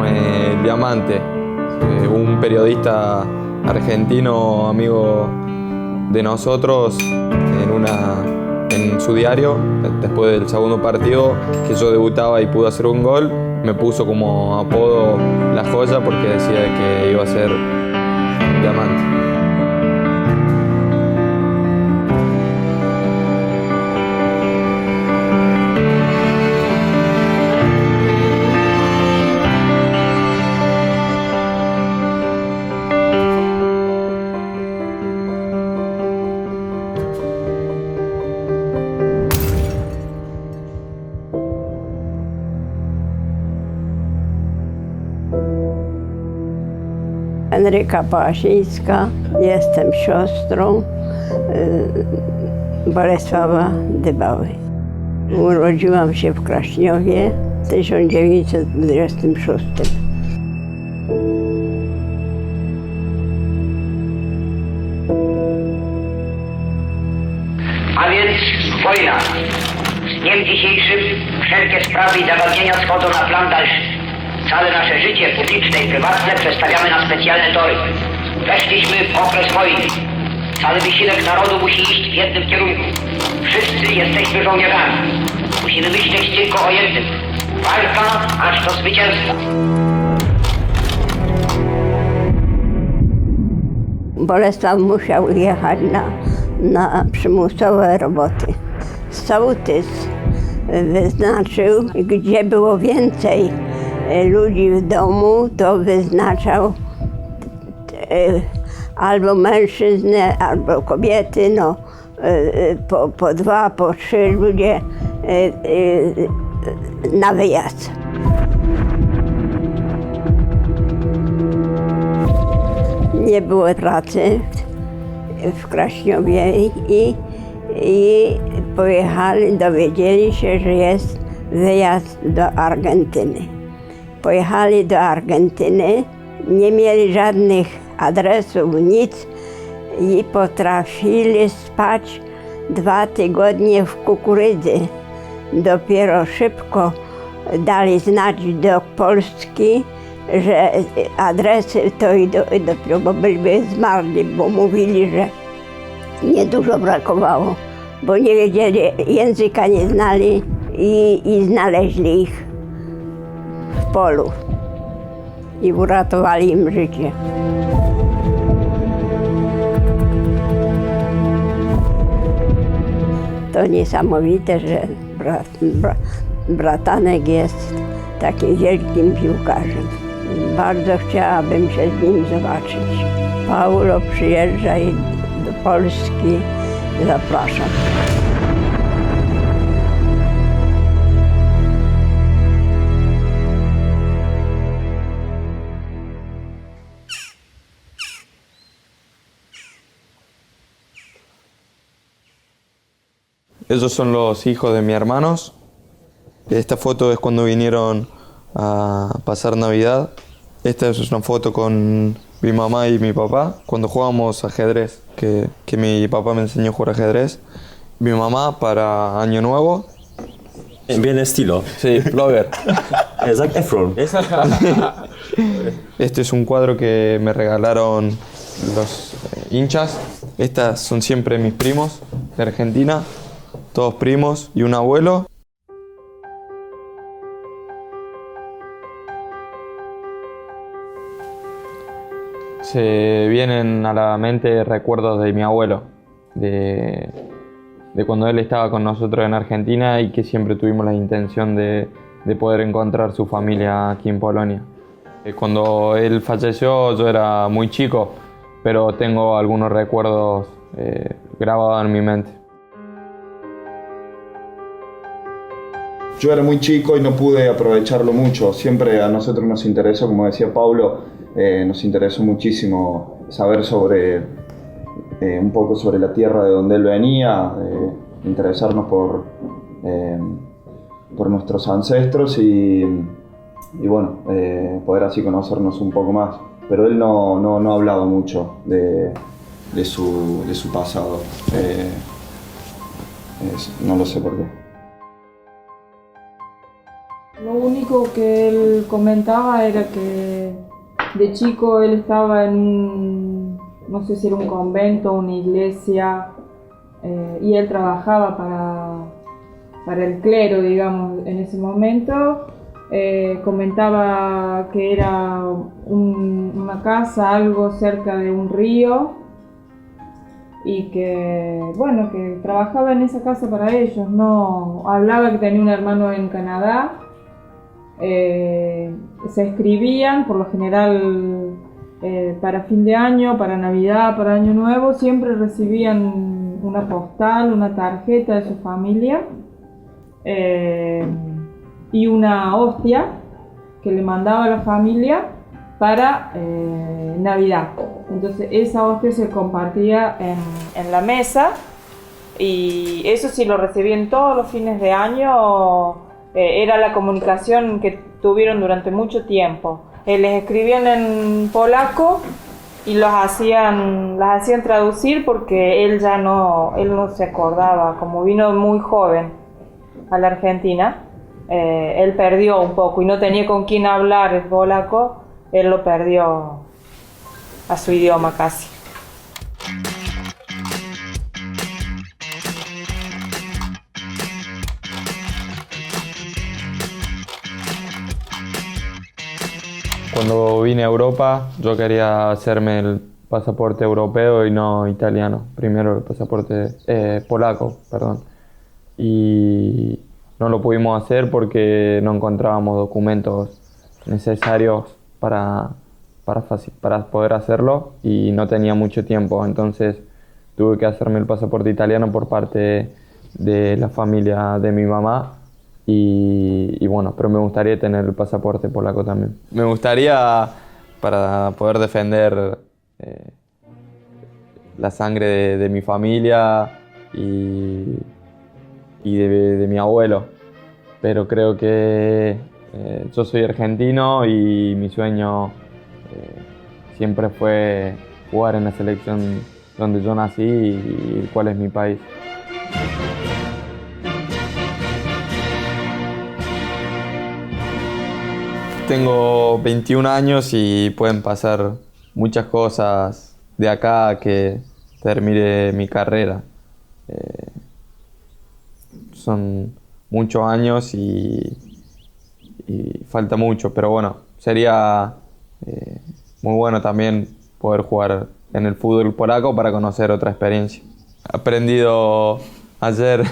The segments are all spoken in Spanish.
el diamante. Un periodista argentino, amigo de nosotros, en su diario, después del segundo partido, que yo debutaba y pude hacer un gol, me puso como apodo La Joya porque decía que iba a ser diamante. Henryka Pałasińska, jestem siostrą Bolesława Dybały. Urodziłam się w Kraśniowie w 1926. A więc wojna. Z dniem dzisiejszym wszelkie sprawy i zagadnienia schodzą na plan dalszy. Całe nasze życie publiczne i prywatne przestawiamy na specjalne tory. Weszliśmy w okres wojny. Cały wysiłek narodu musi iść w jednym kierunku. Wszyscy jesteśmy żołnierzami. Musimy myśleć tylko o jednym. Walka aż do zwycięstwa. Bolesław musiał jechać na przymusowe roboty. Sołtys wyznaczył, gdzie było więcej ludzi w domu, to wyznaczał albo mężczyznę, albo kobiety, no, po dwa, po trzy ludzie na wyjazd. Nie było pracy w Kraśniowie i pojechali, dowiedzieli się, że jest wyjazd do Argentyny. Pojechali do Argentyny, nie mieli żadnych adresów, nic i potrafili spać 2 tygodnie w kukurydzy. Dopiero szybko dali znać do Polski, że adresy to i dopiero, bo byliby zmarli, bo mówili, że niedużo brakowało, bo nie wiedzieli, języka nie znali i znaleźli ich w polu i uratowali im życie. To niesamowite, że bratanek jest takim wielkim piłkarzem. Bardzo chciałabym się z nim zobaczyć. Paulo, przyjeżdżaj do Polski, zapraszam. Ellos son los hijos de mis hermanos. Esta foto es cuando vinieron a pasar Navidad. Esta es una foto con mi mamá y mi papá cuando jugábamos ajedrez, que mi papá me enseñó a jugar ajedrez. Mi mamá para Año Nuevo. Bien estilo. Sí, blogger. Zac Efron. Este es un cuadro que me regalaron los hinchas. Estas son siempre mis primos de Argentina. Todos primos y un abuelo. Se vienen a la mente recuerdos de mi abuelo, de cuando él estaba con nosotros en Argentina y que siempre tuvimos la intención de poder encontrar su familia aquí en Polonia. Cuando él falleció yo era muy chico, pero tengo algunos recuerdos grabados en mi mente. Yo era muy chico y no pude aprovecharlo mucho. Siempre a nosotros nos interesó, como decía Pablo, nos interesó muchísimo saber sobre un poco sobre la tierra de donde él venía, interesarnos por nuestros ancestros y bueno, poder así conocernos un poco más. Pero él no hablaba mucho de su pasado. No único que él comentaba era que de chico él estaba no sé si era un convento, una iglesia, y él trabajaba para el clero, digamos, en ese momento. Comentaba que era una casa, algo cerca de un río, y que, bueno, que trabajaba en esa casa para ellos. No hablaba que tenía un hermano en Canadá. Se escribían, por lo general, para fin de año, para Navidad, para Año Nuevo, siempre recibían una postal, una tarjeta de su familia, y una hostia que le mandaba a la familia para Navidad. Entonces esa hostia se compartía en la mesa, y eso sí lo recibían todos los fines de año. Era la comunicación que tuvieron durante mucho tiempo. Les escribían en polaco y las hacían traducir, porque él no se acordaba, como vino muy joven a la Argentina. Él perdió un poco y no tenía con quién hablar el polaco. Él lo perdió a su idioma casi. Cuando vine a Europa, yo quería hacerme el pasaporte europeo y no italiano. Primero el pasaporte polaco, perdón. Y no lo pudimos hacer porque no encontrábamos documentos necesarios para poder hacerlo, y no tenía mucho tiempo. Entonces tuve que hacerme el pasaporte italiano por parte de la familia de mi mamá. Y bueno, pero me gustaría tener el pasaporte polaco también. Me gustaría, para poder defender la sangre de mi familia y de mi abuelo. Pero creo que yo soy argentino y mi sueño siempre fue jugar en la selección donde yo nací y el cual es mi país. Tengo 21 años y pueden pasar muchas cosas de acá a que termine mi carrera. Son muchos años y falta mucho, pero bueno, sería muy bueno también poder jugar en el fútbol polaco para conocer otra experiencia. He aprendido ayer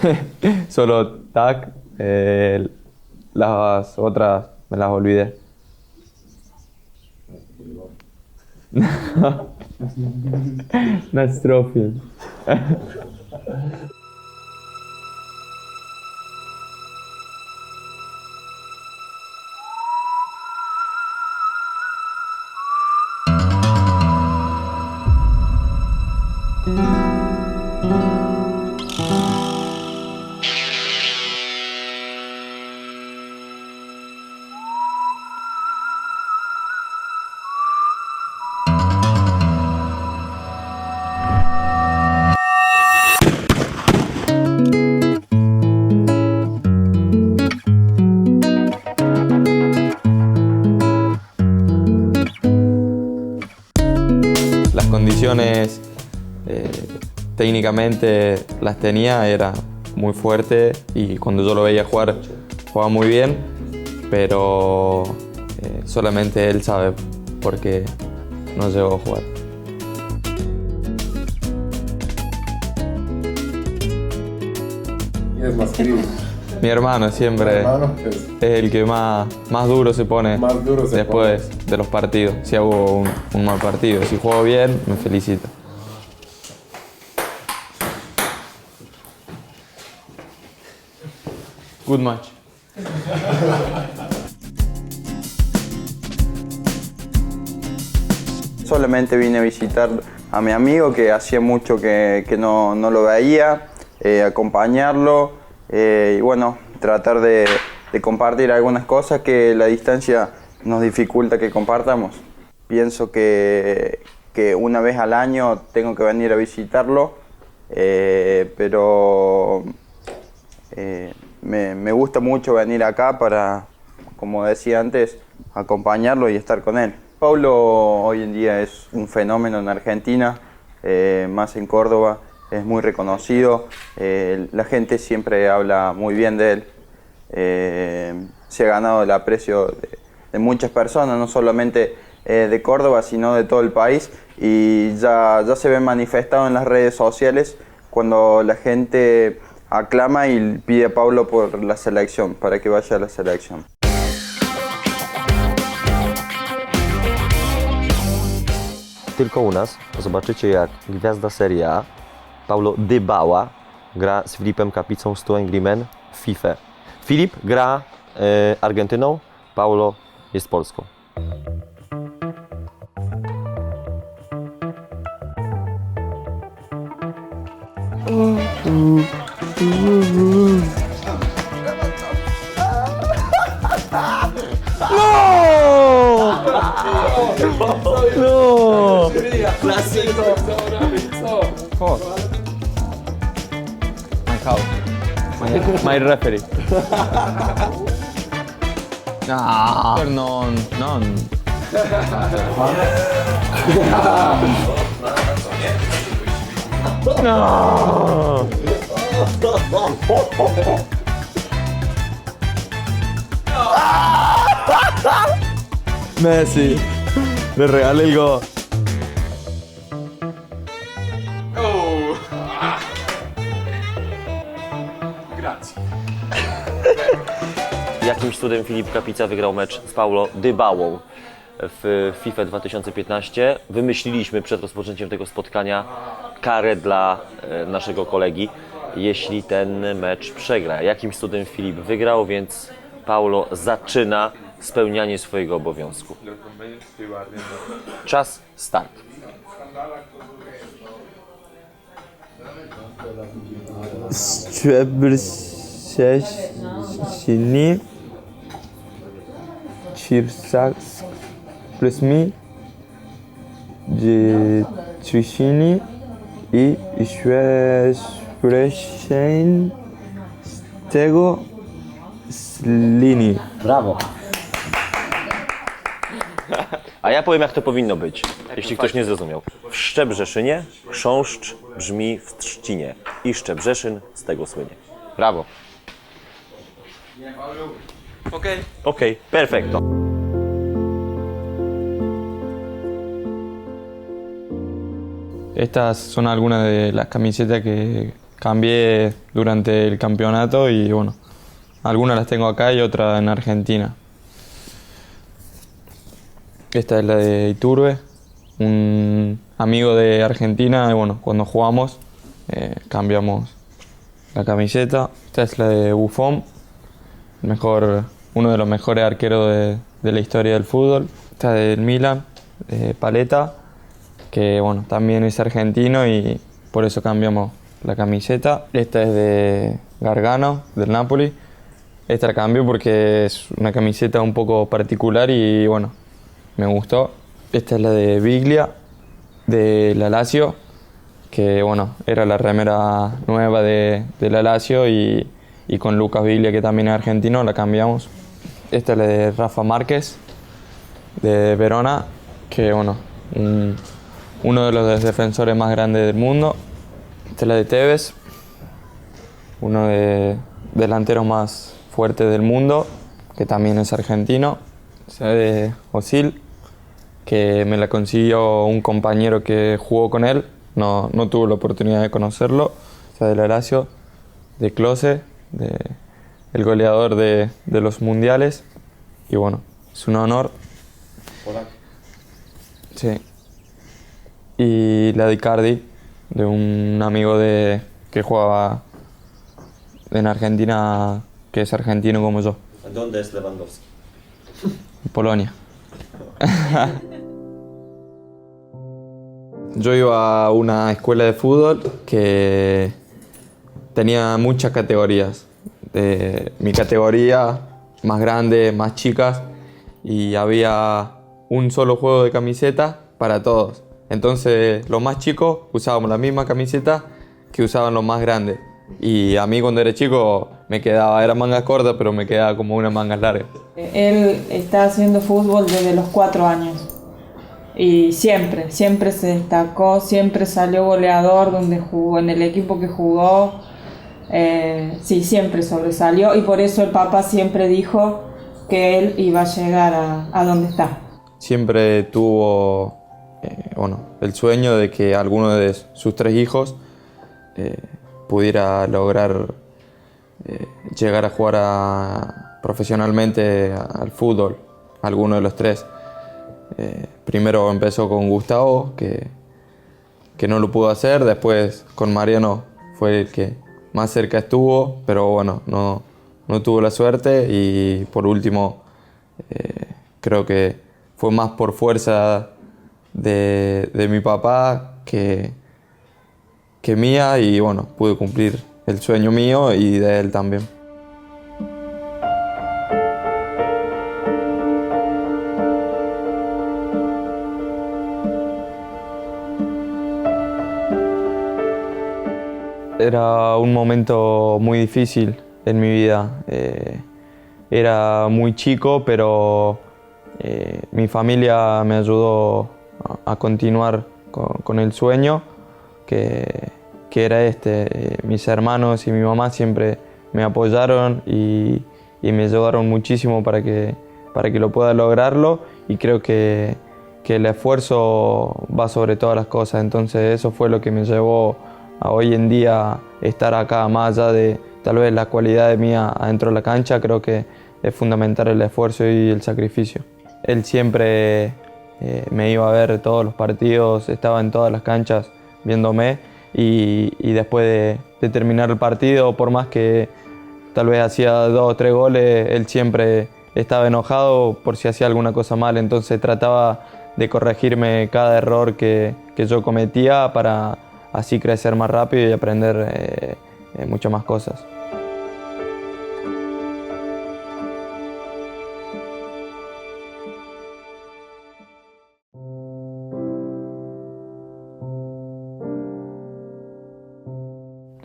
solo tac, las otras me las olvidé. Nastrofiel. Las condiciones técnicamente las tenía, era muy fuerte y cuando yo lo veía jugar, jugaba muy bien, pero solamente él sabe por qué no llegó a jugar. ¿Quién es más querido? Mi hermano siempre es el que más duro se pone después de los partidos. Si hago un mal partido, si juego bien, me felicita. Good match. Solamente vine a visitar a mi amigo que hacía mucho que no lo veía, acompañarlo y bueno, tratar de compartir algunas cosas que la distancia nos dificulta que compartamos. Pienso que una vez al año tengo que venir a visitarlo, pero me gusta mucho venir acá para como decía antes, acompañarlo y estar con él. Paulo hoy en día es un fenómeno en Argentina, más en Córdoba, es muy reconocido, la gente siempre habla muy bien de él, se ha ganado el aprecio de muchas personas, no solamente de Córdoba, sino de todo el país, y ya se ve manifestado en las redes sociales cuando la gente aclama y pide a Paulo por la selección, para que vaya a la selección. Tylko u nas zobaczycie, jak gwiazda Serie A, Paulo Dybala, gra z Filipem Kapicą z Tuhengrimen w FIFA. Filip gra Argentyną, Paulo jest Polską. No! My cow. My referee. Ah, non. No! Messi, le regalé el gol. Jakimś cudem Filip Kapica wygrał mecz z Paulo Dybalą w FIFA 2015. Wymyśliliśmy przed rozpoczęciem tego spotkania karę dla naszego kolegi, jeśli ten mecz przegra. Jakimś cudem Filip wygrał, więc Paulo zaczyna spełnianie swojego obowiązku. Czas, start. Szczebrzeszyni, Cirsak, Plusmi, Dzietrzysini i Szczebrzeszyn z tego z linii. Brawo. A ja powiem, jak to powinno być, jeśli ktoś nie zrozumiał. W Szczebrzeszynie chrząszcz brzmi w trzcinie i Szczebrzeszyn z tego słynie. Brawo. Okej, perfecto. Estas son algunas de las camisetas que cambié durante el campeonato y bueno, algunas las tengo acá y otras en Argentina. Esta es la de Iturbe, un amigo de Argentina y bueno, cuando jugamos cambiamos la camiseta. Esta es la de Buffon, uno de los mejores arqueros de la historia del fútbol. Esta es del Milan, de Paletta, que bueno, también es argentino y por eso cambiamos la camiseta. Esta es de Gargano, del Napoli. Esta la cambio porque es una camiseta un poco particular y bueno, me gustó. Esta es la de Biglia, de la Lazio, que bueno, era la remera nueva de la Lazio y con Lucas Biglia, que también es argentino, la cambiamos. Esta es la de Rafa Márquez, de Verona, que bueno, uno de los defensores más grandes del mundo. Esta es la de Tevez, uno de delanteros más fuertes del mundo, que también es argentino. Esta es de Özil, que me la consiguió un compañero que jugó con él, no tuve la oportunidad de conocerlo. Esta de la Lazio, de Klose, el goleador de los mundiales, y bueno, es un honor. Sí. Y la de Icardi, de un amigo que jugaba en Argentina, que es argentino como yo. ¿Dónde es Lewandowski? En Polonia. Yo iba a una escuela de fútbol que tenía muchas categorías. Mi categoría, más grande, más chicas, y había un solo juego de camiseta para todos. Entonces los más chicos usábamos la misma camiseta que usaban los más grandes. Y a mí cuando era chico me quedaba, era mangas cortas, pero me quedaba como unas mangas largas. Él está haciendo fútbol desde los 4 años y siempre se destacó, siempre salió goleador donde jugó, en el equipo que jugó, sí, siempre sobresalió y por eso el papá siempre dijo que él iba a llegar a donde está. Siempre tuvo el sueño de que alguno de sus 3 hijos pudiera lograr llegar a jugar profesionalmente al fútbol, alguno de los 3. Primero empezó con Gustavo, que no lo pudo hacer, después con Mariano fue el que más cerca estuvo, pero bueno, no tuvo la suerte, y por último creo que fue más por fuerza de mi papá que mía, y bueno, pude cumplir el sueño mío y de él también. Era un momento muy difícil en mi vida. Era muy chico, pero mi familia me ayudó a continuar con el sueño, que era mis hermanos y mi mamá siempre me apoyaron y me ayudaron muchísimo para que lo pueda lograrlo, y creo que el esfuerzo va sobre todas las cosas. Entonces eso fue lo que me llevó a hoy en día estar acá, más allá de tal vez las cualidades mías adentro de la cancha. Creo que es fundamental el esfuerzo y el sacrificio. Él siempre me iba a ver todos los partidos, estaba en todas las canchas viéndome, y después de terminar el partido, por más que tal vez hacía 2 o 3 goles, él siempre estaba enojado por si hacía alguna cosa mal, entonces trataba de corregirme cada error que yo cometía para así crecer más rápido y aprender muchas más cosas.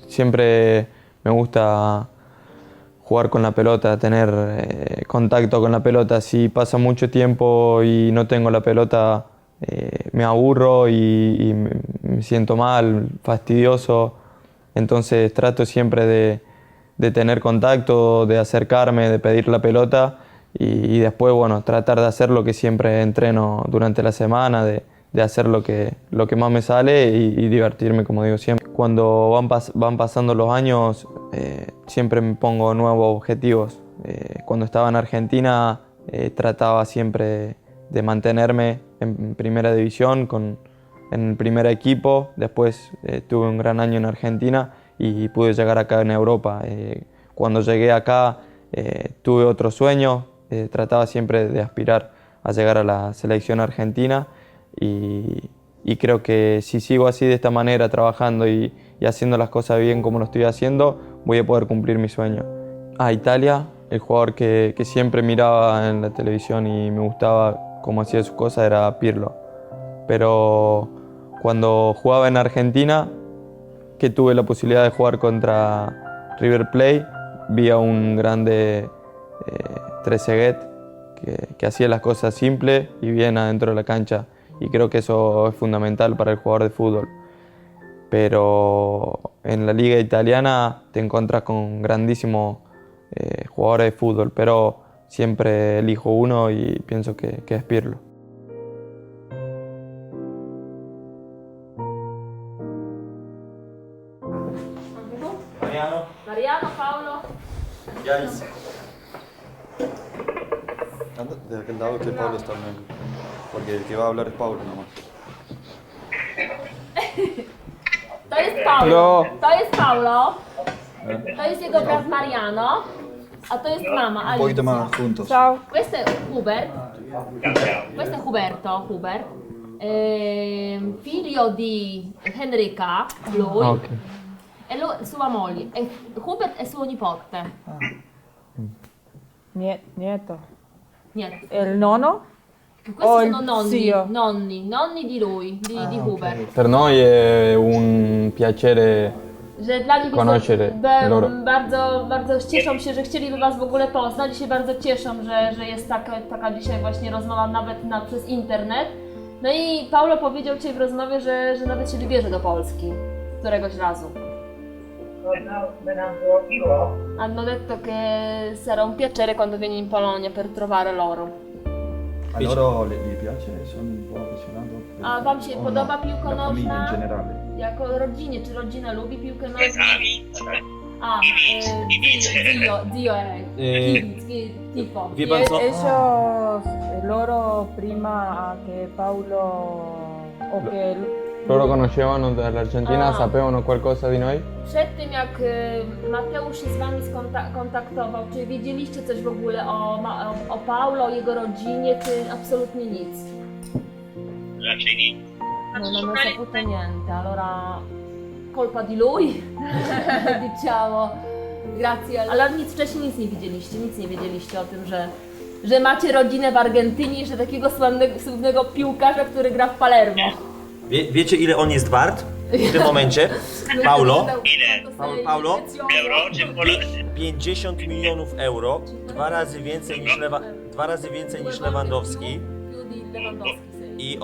Siempre me gusta jugar con la pelota, tener contacto con la pelota. Si pasa mucho tiempo y no tengo la pelota, me aburro y me siento mal, fastidioso. Entonces trato siempre de tener contacto, de acercarme, de pedir la pelota, y después tratar de hacer lo que siempre entreno durante la semana, de hacer lo que más me sale y divertirme, como digo siempre. Cuando van pasando los años, siempre me pongo nuevos objetivos. Cuando estaba en Argentina, trataba siempre de mantenerme en primera división, en el primer equipo. Después tuve un gran año en Argentina y pude llegar acá en Europa. Cuando llegué acá tuve otro sueño, trataba siempre de aspirar a llegar a la selección argentina, y creo que si sigo así de esta manera, trabajando y haciendo las cosas bien como lo estoy haciendo, voy a poder cumplir mi sueño. A Italia, el jugador que siempre miraba en la televisión y me gustaba cómo hacía sus cosas era Pirlo. Pero cuando jugaba en Argentina, que tuve la posibilidad de jugar contra River Plate, vi a un grande Trezeguet que hacía las cosas simples y bien adentro de la cancha, y creo que eso es fundamental para el jugador de fútbol. Pero en la liga italiana te encuentras con grandísimos jugadores de fútbol, pero siempre elijo uno y pienso que es Pirlo. Mariano, Paolo. Yanis. Anda de aquel lado que Pablo está bien, porque el que va a hablar es Pablo nomás. To jest Paulo. To jest Paulo. To jest jego brat Mariano. A to jest mama Un poquito Alicia. más juntos. Ciao. Questo è Hubert. Questo è Hubert. Figlio di Enrica, lui. Okay. E sua moglie. E Hubert è suo nipote. Nieto. Niente. El nono. Questi Oh, sono il nonni, zio. nonni di lui, di Hubert. Per noi è un piacere że dla nich conoscere loro. bardzo cieszą się, że chcieliby Was w ogóle poznać i się bardzo cieszą, że jest taka dzisiaj właśnie rozmowa nawet przez internet. No i Paulo powiedział dzisiaj w rozmowie, że nawet się wybierze do Polski któregoś razu. Hanno detto che sarà un piacere quando vieni in Polonia per trovare loro. A loro gli piace? Sono un po' appassionato? A Wam się podoba piłka La famiglia in nożna? generale. Jako rodzinie, czy rodzina lubi piłkę nożną? A, zio è tifo. Wie pan co? Loro prima che Paolo o che Loro conoscevano dall'Argentina, Ah. sapevano qualcosa di noi? Przed tym jak Mateusz się z Wami kontaktował, czy wiedzieliście coś w ogóle o Paulo, o jego rodzinie, czy absolutnie nic? No, non ho saputo niente, allora colpa di lui, diciamo. Grazie. Ale nic wcześniej nic nie wiedzieliście o tym, że macie rodzinę w Argentynie i że takiego sławnego piłkarza, który gra w Palermo. Wiecie, ile on jest wart w tym momencie? Paulo? Paulo? 50 milionów euro, dwa razy więcej niż Lewandowski. I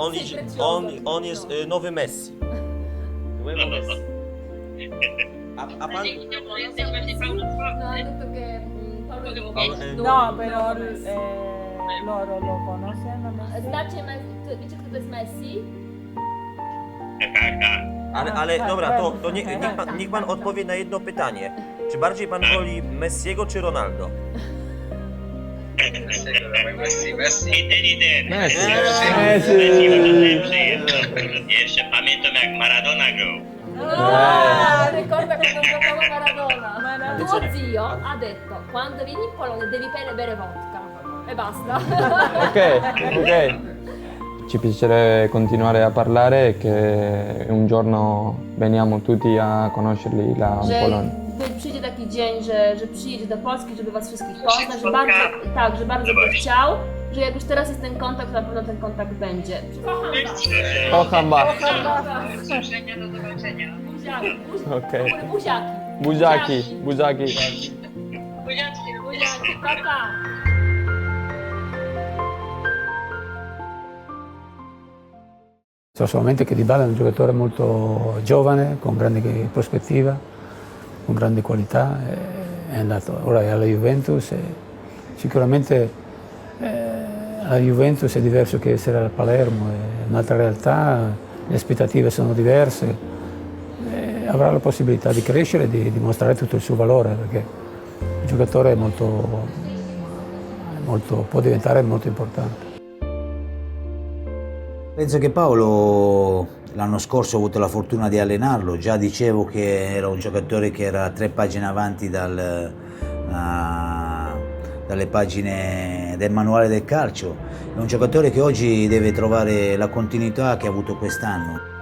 on jest nowy Messi. Nuevo Messi. A pan? No, però loro lo conoscono. Znacie, wiecie kto to jest Messi? Ale dobra, to niech pan odpowie na jedno pytanie. Czy bardziej pan woli Messiego czy Ronaldo? Messi. Jeszcze pamiętam jak Maradona grał. Ricorda quando giocava Maradona. Tuo zio ha detto, quando vieni in Polonia devi bere vodka. E basta. Ok. Ci piacerebbe continuare a parlare e che un giorno veniamo tutti a conoscerli là in Polonia. Przyjdzie taki dzień, że przyjedzie do Polski, żeby Was wszystkich poznać, że bardzo by chciał, że jak już teraz jest ten kontakt, na pewno ten kontakt będzie. Kocham was. Do zobaczenia, do zobaczenia. Okej. Buziaki. Buziaki. Pa. So solamente che Dybala è un giocatore molto giovane, con grande prospettiva, con grande qualità, è andato ora è alla Juventus e sicuramente alla Juventus è diverso che essere al Palermo, è un'altra realtà, le aspettative sono diverse, avrà la possibilità di crescere e di dimostrare tutto il suo valore perché il giocatore è può diventare molto importante. Penso che Paolo l'anno scorso ho avuto la fortuna di allenarlo, già dicevo che era un giocatore che era 3 pagine avanti dalle pagine del manuale del calcio, è un giocatore che oggi deve trovare la continuità che ha avuto quest'anno.